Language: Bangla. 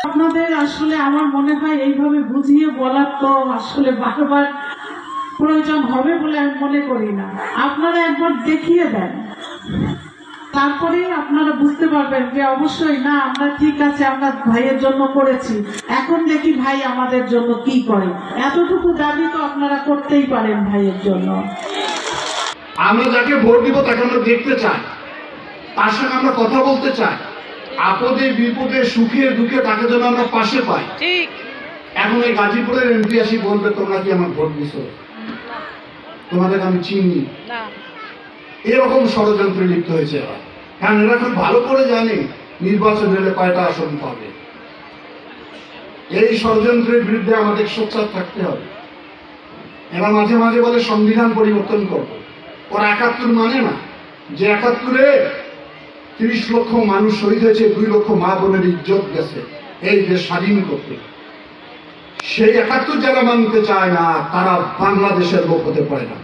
আপনাদের আসলে আমার মনে হয় এইভাবে বুঝিয়ে বলার তো আসলে বারবার প্রয়োজন হবে বলে আমি মনে করি না। আপনারা একবার দেখিয়ে দেন, তারপরে আপনারা বুঝতে পারবেন যে অবশ্যই না আমরা ঠিক আছে, আমরা ভাইয়ের জন্য করেছি, এখন দেখি ভাই আমাদের জন্য কি করে। এতটুকু দাবি তো আপনারা করতেই পারেন ভাইয়ের জন্য। আমরা যাকে ভোট দিব তাকে আমরা দেখতে চাই, তার সঙ্গে আমরা কথা বলতে চাই, আপদে বিপদে সুখে দুঃখে তাকে যেন আমরা পাশে পাই। ঠিক এখন এই গাজীপুরের এমপি আসি বলবে তোমরা কি আমার ভোট দিছো, তোমাদের আমি চিনি, এরকম ষড়যন্ত্রে লিপ্ত হয়েছে এরা। কারণ এরা খুব ভালো করে জানে নির্বাচন হলে কয়টা আসন পাবে। এই ষড়যন্ত্রের বিরুদ্ধে আমাদের সোচ্চার থাকতে হবে। এরা মাঝে মাঝে বলে সংবিধান পরিবর্তন করবো, ওরা ৭১ মানে না যে ৭১-এ ৩০ লক্ষ মানুষ শহীদ হয়েছে, ২ লক্ষ মা বোনের ইজ্জত গেছে এই দেশ স্বাধীন করতে। সেই ৭১ যারা মানতে চায় না তারা বাংলাদেশের লোক হতে পারে না।